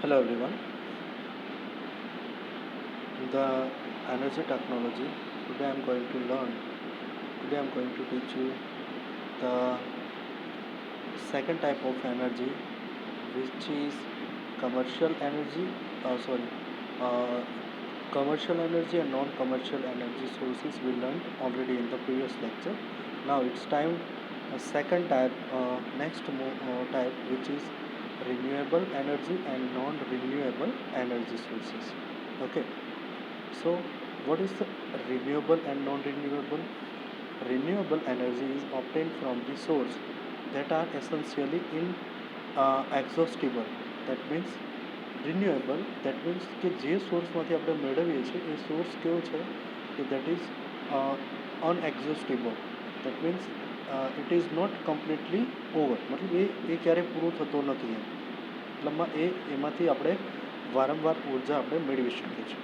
Hello everyone. The energy technology. Today I'm going to learn. Today I'm going to teach you the second type of energy, which is commercial energy. Sorry, uh, commercial energy and non-commercial energy sources we learned already in the previous lecture. Now it's time a second type, type, which is renewable energy and non-renewable energy sources. Okay. So, what is the renewable and non-renewable? Renewable energy is obtained from the source that are essentially inexhaustible. That means renewable. That means કે જે સોર્સમાંથી આપણે મેળવીએ છીએ એ source કેવો છે કે that is inexhaustible. That means it is not completely over, મતલબ એ ક્યારેય પૂરો થતો નથી એમ. મતલબમાં એમાંથી આપણે વારંવાર ઉર્જા આપણે મેળવી શકીએ છીએ.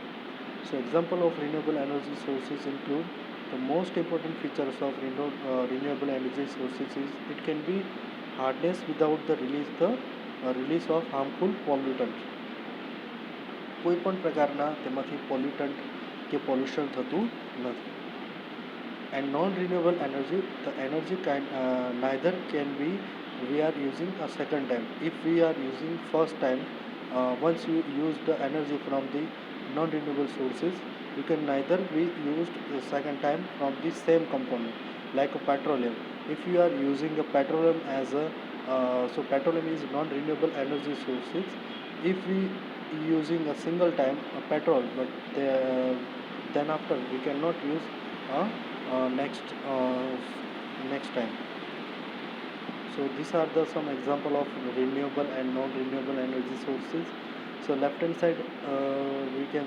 So example of renewable energy sources include the most important features of renewable energy sources is it can be harnessed without the release of harmful pollutants. કોઈ પણ પ્રકારના તેમાંથી પોલ્યુટન્ટ કે પોલ્યુશન થતું નથી. And non-renewable energy, the energy neither can be we are using a second time. If we are using first time, once you use the energy from the non-renewable sources, you can neither be used the second time from the same component, like a petroleum. If you are using a petroleum as a so petroleum is non-renewable energy sources. If we using a single time a petrol, but then after we cannot use next time. So these are the some example of renewable and non-renewable energy sources. So left hand side we can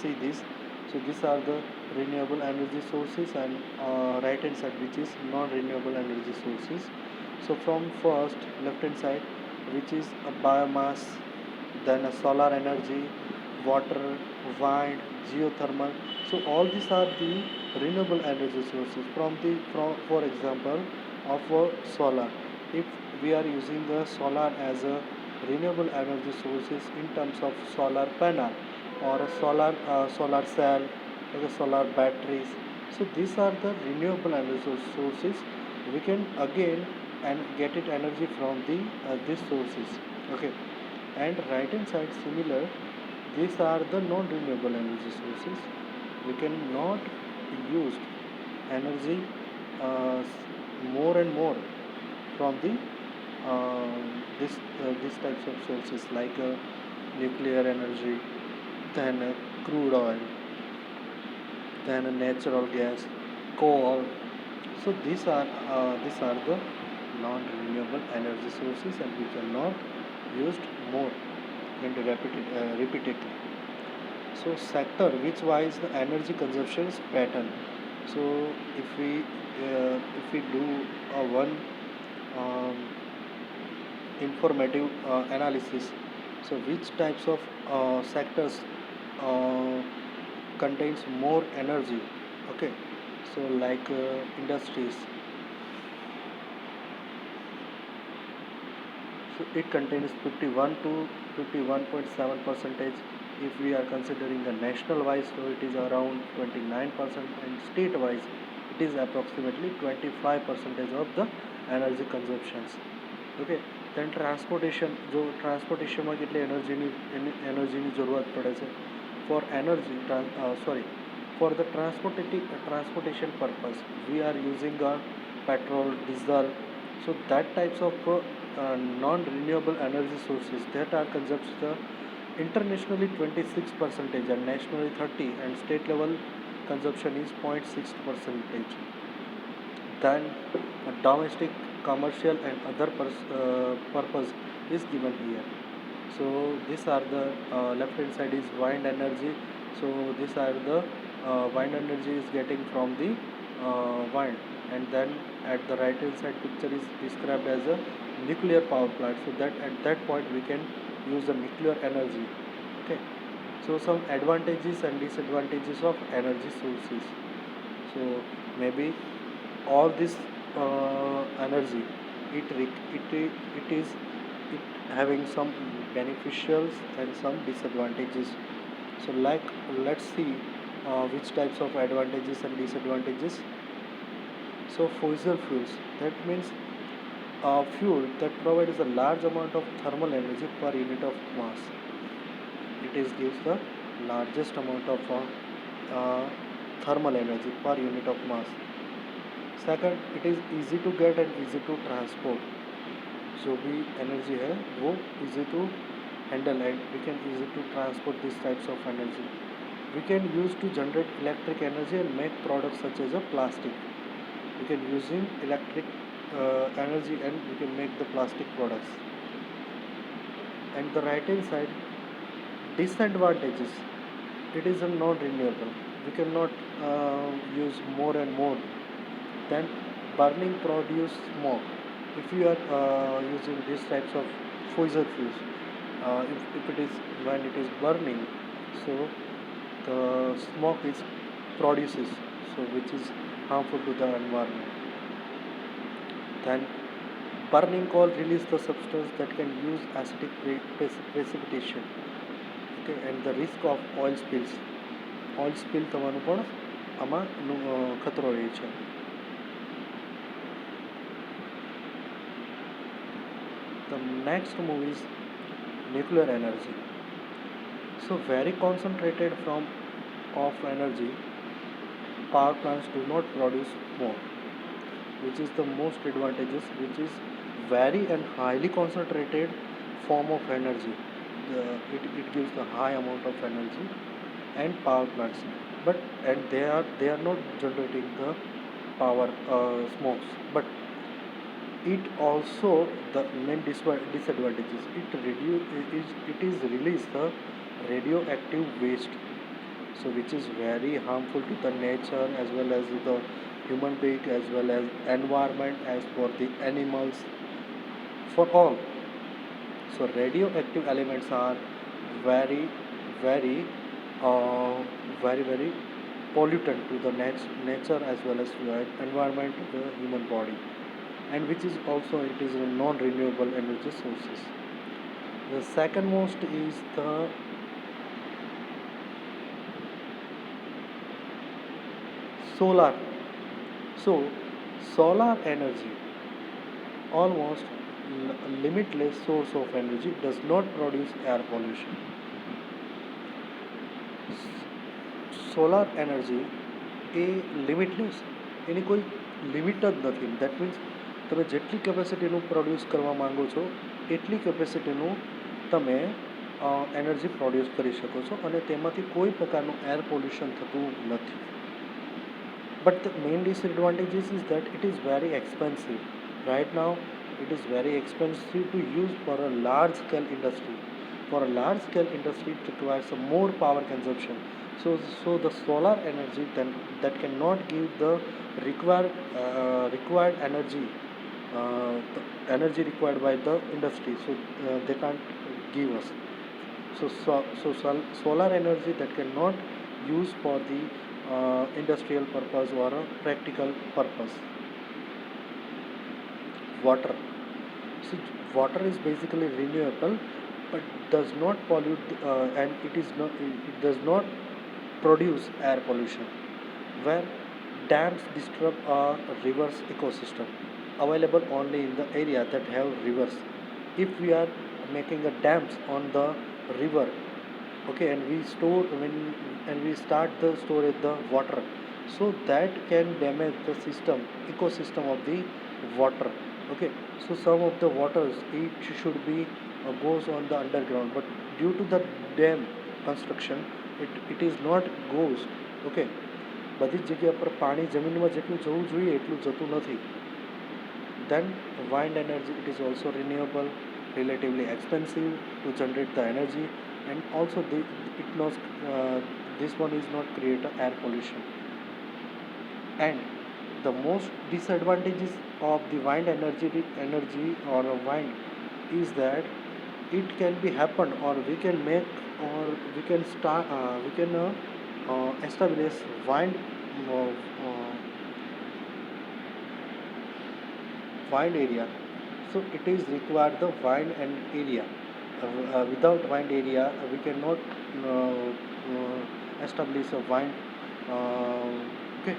see this. So these are the renewable energy sources, and right hand side which is non-renewable energy sources. So from first left hand side, which is a biomass, then a solar energy, water, wind, geothermal. So all these are the renewable energy sources for example of solar. If we are using the solar as a renewable energy sources in terms of solar panel or a solar cell or the solar batteries, so these are the renewable energy sources. We can again and get it energy from the these sources. Okay. And right hand side similar, these are the non-renewable energy sources. We cannot use energy uh, more and more from the these types of sources, like nuclear energy, then crude oil, then natural gas, coal. So these are the non-renewable energy sources, and we cannot used more and repeatedly. So sector which wise the energy consumption is pattern. So if we do one um, informative analysis, so which types of sectors uh, contains more energy. Okay. So like industries, so it contains 51 to 51.7 percentage. If we are considering the national wise, so it is around 29%, and state wise it is approximately 25 percentage of the energy consumptions. Okay. Then transportation, જો ટ્રાન્સપોર્ટેશનમાં કેટલી એનર્જીની જરૂરત પડે છે for energy for the transportation purpose we are using petrol, diesel. So that types of non-renewable energy sources that are consumed internationally 26 percentage and nationally 30, and state level consumption is 0.6 percentage. Then domestic, commercial and other purpose is given here. So these are the left hand side is wind energy. So these are the wind energy is getting from the wind, and then at the right hand side picture is described as a nuclear power plant. So that at that point we can use the nuclear energy. Okay. So some advantages and disadvantages of energy sources. So maybe all this energy, it is it having some beneficials and some disadvantages. So let's see which types of advantages and disadvantages. So fossil fuels, that means fuel that provides a large amount of thermal energy per unit of mass. It is gives the largest amount of uh, thermal energy per unit of mass. Second, it is easy to get and easy to transport. जो भी energy है वो easy to handle and we can easy to transport these types of energy. We can use to generate electric energy and make products such as a plastic. We can use in electric energy and we can make the plastic products. And the right hand side, disadvantages, it is a non-renewable. We cannot use more and more. Then burning produce smoke. If you are using these types of fossil fuels, if it is when it is burning, so the smoke is produces, so which is harmful to the environment. Then burning coal release the substance that can use acidic precipitation. Okay, and the risk of oil spills. Oil spill થવાનું પણ આમાં ખતરો રહે છે. The next move is nuclear energy. So very concentrated form of energy, power plants do not produce more, which is the most advantageous, which is very and highly concentrated form of energy. It gives the high amount of energy and power plants, but and they are not generating the power smokes, but it also the main disadvantages, it is release the radioactive waste, so which is very harmful to the nature as well as the human being as well as environment as for the animals, for all. So radioactive elements are very very uh, very pollutant to the nature as well as the environment, the human body, and which is also it is a non-renewable energy sources. The second most is the solar. So solar energy, almost limitless source of energy, does not produce air pollution. Solar energy એ limitless, એની કોઈ limit જ નથી. That means તમે જેટલી કેપેસિટીનું produce કરવા માંગો છો એટલી કેપેસિટીનું તમે એનર્જી પ્રોડ્યુસ કરી શકો છો અને તેમાંથી કોઈ પ્રકારનું એર પોલ્યુશન થતું નથી. But the main disadvantages is that it is very expensive. Right now, it is very expensive to use for a large scale industry. For a large scale industry, it requires a more power consumption. So the solar energy then that cannot give the required energy, the energy required by the industry. So they can't give us. Solar energy that cannot use for the industrial purpose or a practical purpose. Water. So water is basically renewable, but does not pollute and it does not produce air pollution. Where dams disturb a river's ecosystem, available only in the area that have rivers. If we are making a dams on the river, okay, and we store when and we start the storage the water, so that can damage the system ecosystem of the water. Okay, so some of the waters it should be goes on the underground, but due to the dam construction it is not goes. Okay, બધી જ જગ્યા પર પાણી જમીનમાં જેટલું જવું જોઈએ એટલું જતું નથી. Then wind energy, it is also renewable, relatively expensive to generate the energy, and also it not this one is not create a air pollution. And the most disadvantages of the wind energy or a wind is that it can be happen or we can make or we can start we can establish wind uh, uh, wind area. So it is required the wind and area, without wind area we cannot establish a wind. Okay.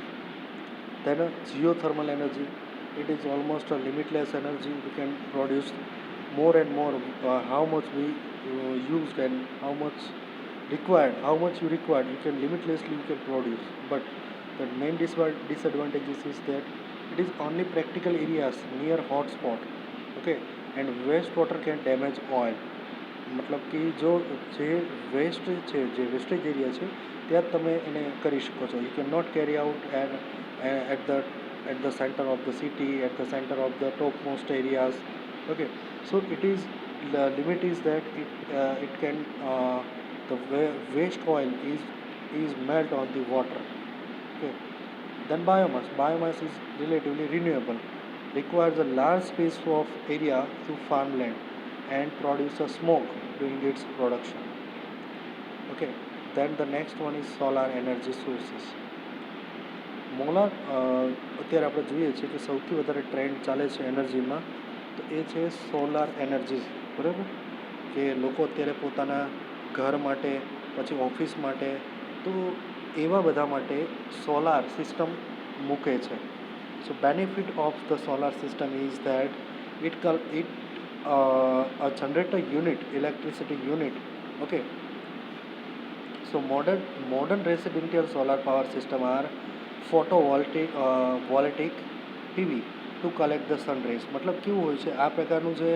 Then geothermal energy, it is almost a limitless energy. We can produce more and more. How much we used and how much required, how much you required, you can limitlessly you can produce. But the main disadvantages is that it is only practical areas near hotspot. Okay, and wastewater can damage oil. મતલબ કે જો જે waste છે, જે wastage area છે ત્યાં તમે એને કરી શકો છો. You can not carry out and at the centre of the city, at the centre of the top most areas. Okay, so it is, the limit is that it can the waste oil is melt on the water. Okay, then biomass is relatively renewable, requires a large space of area to farmland and produce a smoke during its production. Okay, then the next one is solar energy sources. અત્યારે આપણે જોઈએ છીએ કે સૌથી વધારે trend ચાલે છે એનર્જીમાં, તો એ છે સોલાર એનર્જી. બરાબર, કે લોકો અત્યારે પોતાના ઘર માટે, પછી ઓફિસ માટે, તો એવા બધા માટે સોલાર સિસ્ટમ મૂકે છે. So benefit of the solar system is that it a generator unit, electricity unit. Okay, so modern residential solar power system are photovoltaic PV to collect the sun rays. मतलब કેવું હોય છે આ પ્રકારનું જે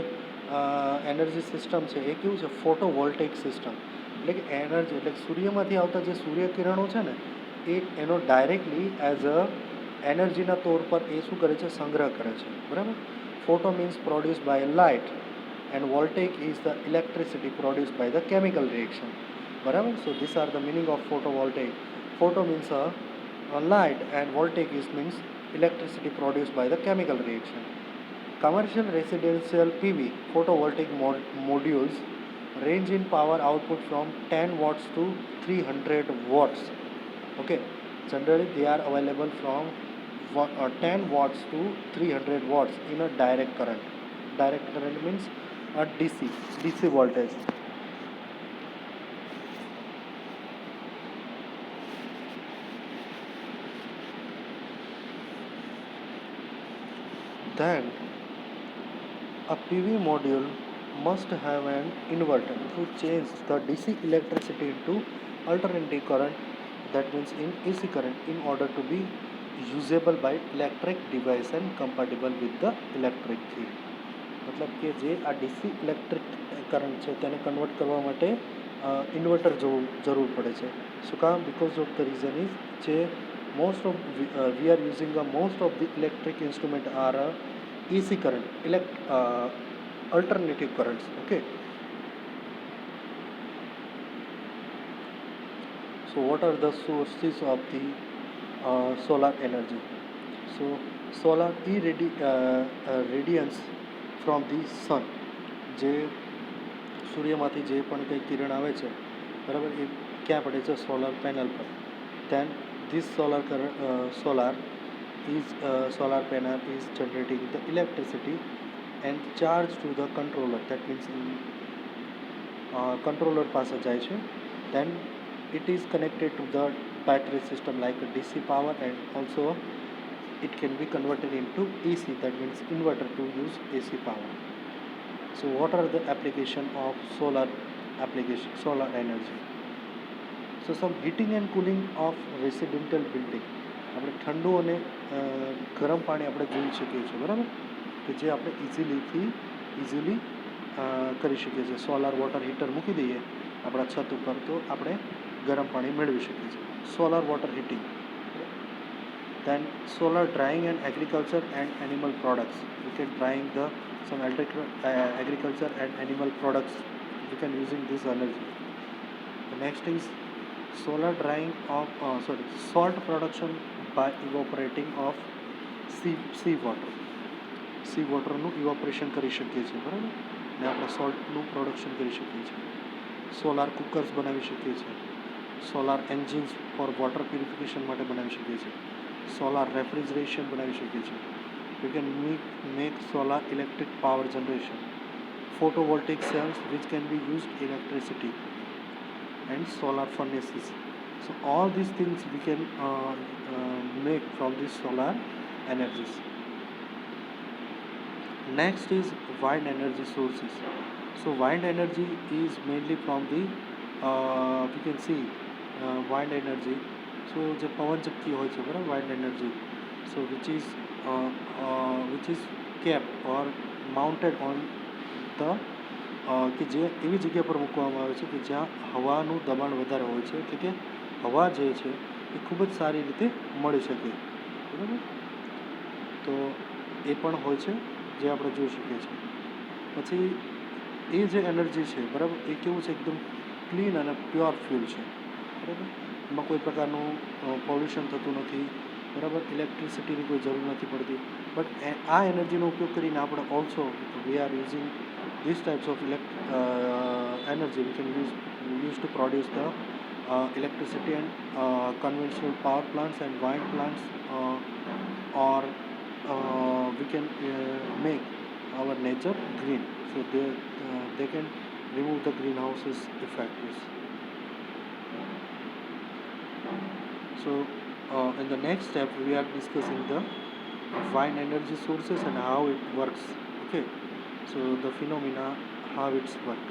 energy system છે એ કેવું છે, ફોટોવોલ્ટેઇક સિસ્ટમ. એટલે કે એનર્જી એટલે સૂર્યમાંથી આવતા જે સૂર્યકિરણો છે ને એ એનો ડાયરેક્ટલી એઝ અ એનર્જીના તौर પર એ શું કરે છે, સંગ્રહ કરે છે. બરાબર, photo means produced by light and voltaic is the electricity produced by the chemical reaction. બરાબર, so these are the meaning of photovoltaic. Photo means a light and voltaic means electricity produced by the chemical reaction. Commercial residential PV photovoltaic modules range in power output from 10 watts to 300 watts. Okay, generally they are available from 10 watts to 300 watts in a direct current. Direct current means a DC voltage. Then a PV module must have an inverter to change the DC electricity into alternating current, that means in AC current, in order to be usable by electric device and compatible with the electric field. मतलब કે જે આ DC electric current છે તેને convert કરવા માટે inverter જરૂર પડે છે. શું કામ? Because of the reason is જે most of we are using most of the electric instrument are AC current, alternative currents. Okay, so what are the sources of the solar energy? So solar radiance from the sun, જે સૂર્યમાંથી જે પણ કંઈ કિરણ આવે છે, બરાબર, એ ક્યાં પડે છે? સોલાર પેનલ પર. Then this solar panel is generating the electricity and charge to the controller, that means controller પાસે જાય છે. Then it is connected to the battery system like a DC power, and also it can be converted into AC, that means inverter, to use AC power. So what are the application of solar energy? So some heating and cooling of residential building. આપણે ઠંડુ અને ગરમ પાણી આપણે જોઈ શકીએ છીએ, બરાબર, કે જે આપણે ઇઝીલી કરી શકીએ છીએ. સોલાર વોટર હીટર મૂકી દઈએ આપણા છત ઉપર તો આપણે ગરમ પાણી મેળવી શકીએ છીએ. Solar water heating. Then solar drying and agriculture and animal products. We can drying some agriculture and animal products. We can using this energy. The next is solar drying of salt production by evaporating of sea water. Sea વોટરનું evaporation કરી શકીએ છીએ, બરાબર, ને આપણે સોલ્ટનું production કરી શકીએ છીએ. સોલાર કુકર્સ બનાવી શકીએ છીએ. Solar engines for water purification માટે બનાવી શકીએ છીએ. સોલાર રેફ્રિજરેશન બનાવી શકીએ છીએ. We can make solar electric power generation photovoltaic cells which can be used electricity, and solar furnaces. So all these things we can make from these solar energies. Next is wind energy sources. So wind energy is mainly from the we can see wind energy. So જે પવન ચક્કી હોય છે બરાબર, wind energy, so which is kept or mounted on the કે જે એવી જગ્યા પર મૂકવામાં આવે છે કે જ્યાં હવાનું દબાણ વધારે હોય છે, એટલે કે હવા જે છે એ ખૂબ જ સારી રીતે મળી શકે, બરાબર. તો એ પણ હોય છે જે આપણે જોઈ શકીએ છીએ. પછી એ જે એનર્જી છે બરાબર, એ કેવું છે, એકદમ ક્લીન અને પ્યોર ફ્યુલ છે, બરાબર. એમાં કોઈ પ્રકારનું પોલ્યુશન થતું નથી, બરાબર. ઇલેક્ટ્રિસિટીની કોઈ જરૂર નથી પડતી. બટ આ એનર્જીનો ઉપયોગ કરીને આપણે also V are using these types of energy we can use to produce the electricity and conventional power plants and wind plants, or we can make our nature green, so they can remove the greenhouses effects. So in the next step we are discussing the wind energy sources and how it works. Okay, so the phenomena, how it's work.